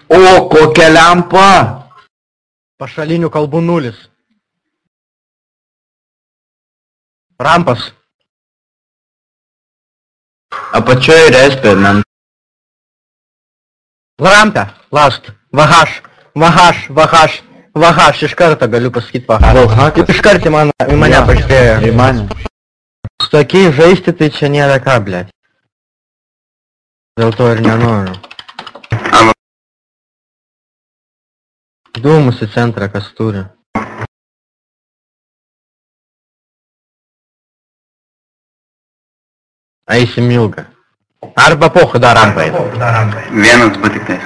O, kokia lempa! Pašalinių kalbų 0. Rampas. Apačioje respė, man. Rampė. Last. Vahaš. Iš karto galiu pasakyti vahaš. Iš karto į mane pažiūrėjo. Į mane. Su tokiais žaisti tai čia nėra ką, blėt. Dėl to ir nenoriu. Dūmus į centrą, kas turi. Eisim ilgą. Arba pochu dar rampai. Vienas buvo tik tais.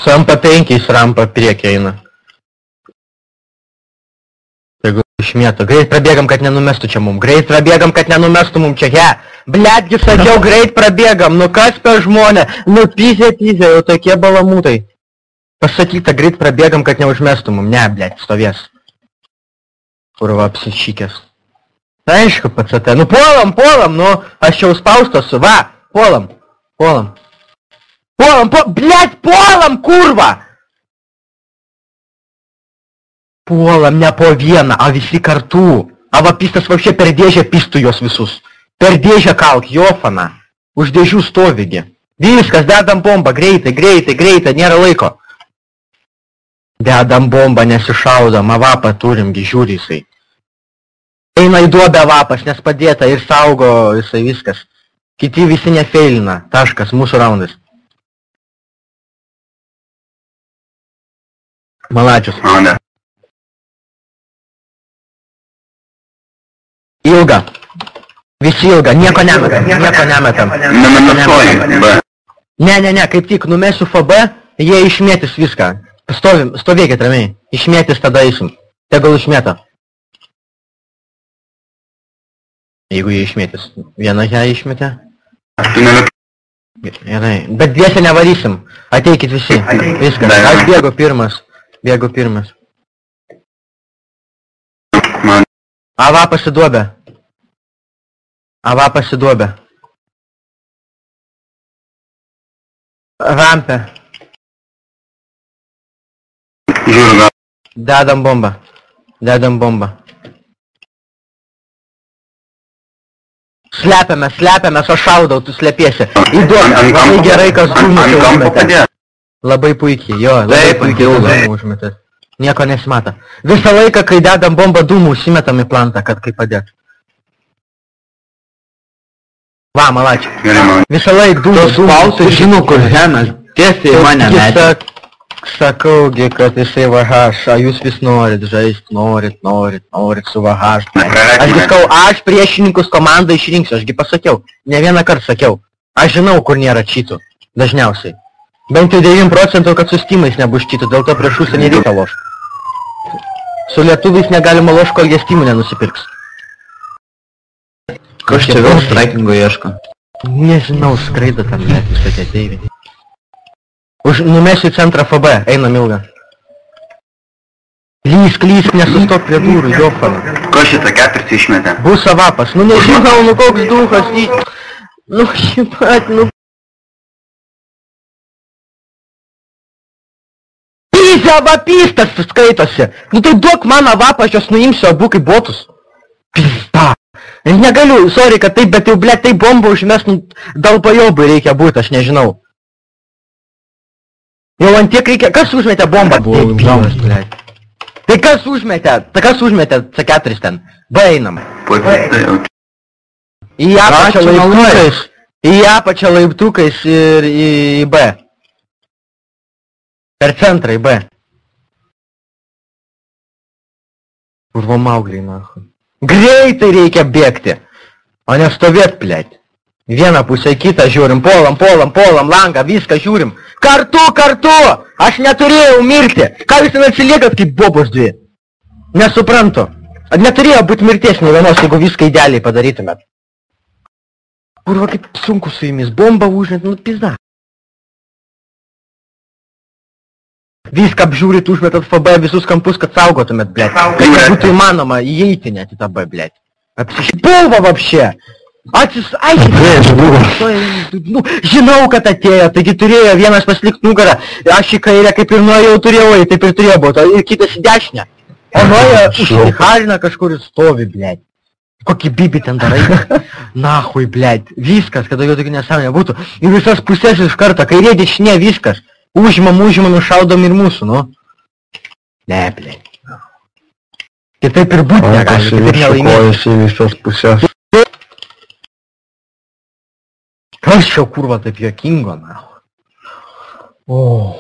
Su MP5 rampa priekį eina. Jeigu išmėto. Greit prabėgam, kad nenumestų čia mum. Čia, he. Bletgi sakiau, greit prabėgam. Nu kas per žmonę? Nu pyzė, jau tokie balamūtai. Pasakyta, greit prabėgam, kad neužmestų mum. Ne, blet, stovės. Kurva apsišykęs. Aišku, PCT. Nu puolam, nu. Aš jau spaustas, va. Puolam. Blet, puolam, kurva! Puolam ne po vieną, a visi kartu. A va pistas vapšė per dėžę pistų juos visus. Per dėžę kalk, jofana. Už dėžių stovigi. Viskas, dedam bombą, greitai, nėra laiko. Dedam bombą, nesišaudam, a vapą turimgi, žiūri jisai. Eina į duobę vapas, nes padėta ir saugo jisai viskas. Kiti visi nefeilina. Taškas, mūsų raundas. Malačius. Ilga. Visi ilga. Nieko nemetam. Ne, kaip tik numesiu FB, jie išmėtis viską. Stovėkit ramiai. Išmėtis tada eisim. Tegul išmėta. Jeigu jie išmėtis. Vieną ją išmėtė. Gerai. Bet dviese nevarysim. Ateikit visi. Viskas. Aš bėgu pirmas. Ava pasiduobė. Rampė. Dedam bombą. Slepiamės, aš šaudau, tu slepiesi. Įduobė. Labai gerai, kas dūmus užmetė. Labai puikiai, jo, labai puikiai dūmų užmetė. Nieko nesimata. Visą laiką, kai dedam bombą dūmų, užsimetam į plantą, kad kaip padėt. Va, malačiai. Visą laiką dūmų. Spausai žino, kur žemės. Tiesiai į mane metė. Sakaugi, kad jisai vahaš, a jūs vis norit žaist, norit su vahaš. Aš viskau, aš priešininkus komandą išrinksiu, ašgi pasakiau. Ne vieną kartą sakiau. Aš žinau, kur nėra čytų. Dažniausiai. Bent jau 9%, kad su Steamais nebus čytų, dėl to prieš užsienį reikia loš. Su lietuviais negalima loš, kol jie Steamų nenusipirks. Kas čia vėl strikingo ieško? Nežinau, skraido tam net visokie ateiviai. Numesiu į centrą FB, einam ilgą. Klysk, nesustok prie durų, jofana. Ko šitą ketvirtį išmetė? Bus avapas, nu nežinau, nu koks duhas, nu šipat, nu. Pizė avapistas skaitosi. Nu tai duok man avapą, aš jos nuimsiu abu kaip botus. Pizda. Negaliu, sorry, kad taip, bet jau, blėt, tai bombą užmes, nu, dalbajobai reikia būti, aš nežinau. Jau ant tiek reikia, kas užmetė bombą? Tai kas užmetė C4 ten? B einam. Į apačią laiptukais ir į B. Per centrą į B. Urvo maugliai, nahu. Greitai reikia bėgti, o ne stovėt, blėt. Vieną pusę, kitą žiūrim, puolam, langą, viską žiūrim. Kartu! Aš neturėjau mirti. Ką jūs ten atsiliekat kaip bobos dvi? Nesuprantu. Neturėjo būti mirties nei vienos, jeigu viską idealiai padarytumėt. Kurva, kaip sunku su jumis. Bombą užmet, nu pizda. Viską apžiūrit, užmetat FB visus kampus, kad saugotumėt, blėt. Kaip būtų įmanoma įeiti net į tą B, blėt. Apsišpulva vapšė. Nu, žinau, kad atėjo, taigi turėjo vienas paslikt nugarą, aš į kairę kaip ir nuėjau turėjau, taip ir turėjo būti, ir kitas į dešinę. O nuėjo užsiharina kažkur ir stovi, blėt. Kokį bibį ten darai? Nahui, blėt. Viskas, kad daugiau tokių nesąmonė būtų. Ir visas pusės iš karto, kairė dešinė, viskas. Užimam, šaudom ir mūsų, nu. Ne, blėt. Kitaip ir būti negali, kitaip nelaimėti. Visas pusės. Kas čia kurva taip juokingo, na? O,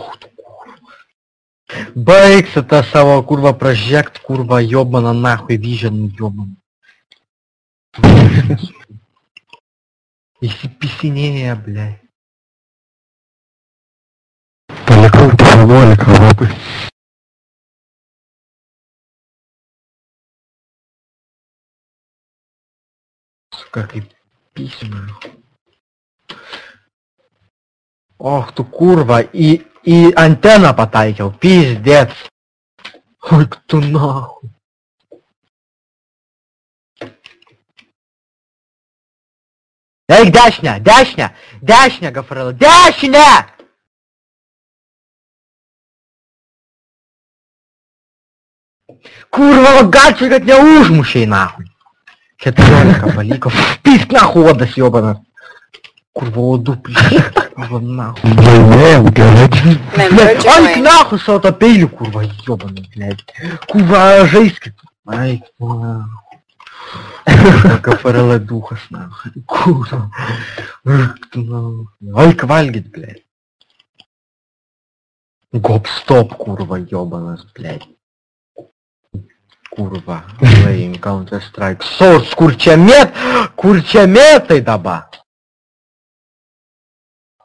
baigsi tą savo kurva pražekt, kurva jobaną, nahui, vyžanų jobaną. Įsipisinėja, blei. Palikau 11 labai. Suka kaip pisima. Och, tu kurva, į anteną pataikiau, pizdėt. Oik tu nahu. Eik dešinę, dešinę, dešinę, Gafarela, dešinę! Kurva, gačiai, kad neužmušiai, nahui. 14 paliko, pisk nahu, odas jobanas. Kurva, odų plišk, kurva, nahu. Laimėjom, gerai. Aik nahu savo tą peilių, kurva, jobanas, blėt. Kurva, žaiskit. Aik, nahu. Gafarela duhas, nahu. Kurva. Aik valgyt, blėt. Gop-stop, kurva, jobanas, blėt. Kurva, playing Counter-Strike. Source, kur čia metai dabar?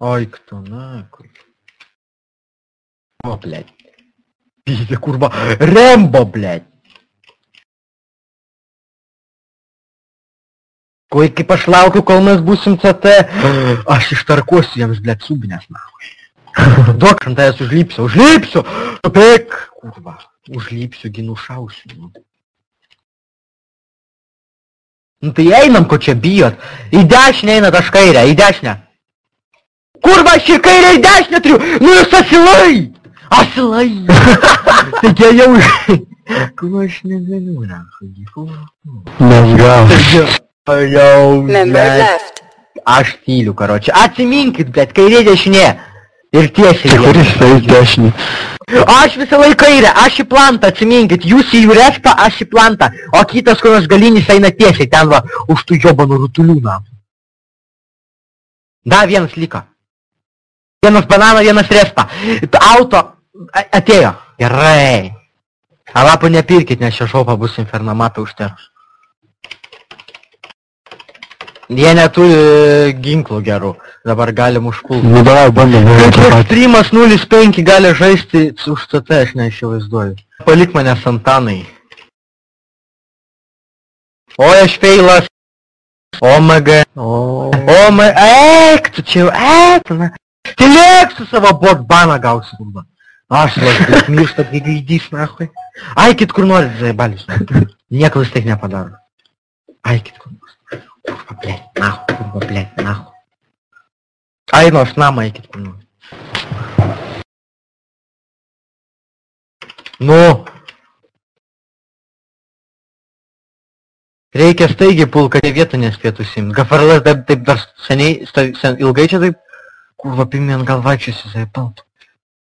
Oi, кто нахуй. О, блядь. Пиздец, kurva. Рембо, блядь. Oi, kaip aš laukiu, kol mes būsim CT, aš ištarkuosiu jiems, blядь, subinės, nahui. Duok, šantai aš užlipsiu. Pek, kurva. Užlipsiu, gi nušausiu. Nu tai einam, ko čia bijot. Į dešinę einat, aš kairę, į dešinę. Kurva, aš ir kairę į dešinę turiu. Nu jūs asilai. Asilai. Taigi jau... Kuo aš negaliu, nahui. Mes gavom. Jau, blėt. Aš tyliu, karoči. Atsiminkit, blėt, kairė dešinė. Ir tiesiai. Kuris eis dešinį? Aš visą laiką kairę, aš į plantą, atsiminkit, jūs į jūrespą, aš į plantą, o kitas, kur nors galinis eina tiesiai, ten va, už tų jobanų rutulių, na. Da, vienas liko. Vienas banana, vienas respa. Auto atėjo. Gerai. Alapų nepirkit, nes šia šopa bus infernamata užterus. Jie neturi ginklų gerų, dabar galim užpulti. Nu davai, bandom. Streamas 0.5 gali žaisti už CT, aš neįsivaizduoju. Palik mane Santanai. Oi, aš feilas. OMG. Eik, tu čia jau, na. Tylėk su savo bot-baną gausi, kurva. Aš las, mirštat, kai gaidys, nahui. Aikit, kur norit, zaibalius. Nieko vis tiek nepadaro. Aikit, kur norit. Kurva, blėt, nahu. Aino, aš namą eikit, kur nors. Nu. Reikia staigiai pult, kad jie vietą nespėtų simt. Gafarlas taip dar seniai, ilgai čia taip, kurva, pimien gal vaikščiasi, zaipaltų.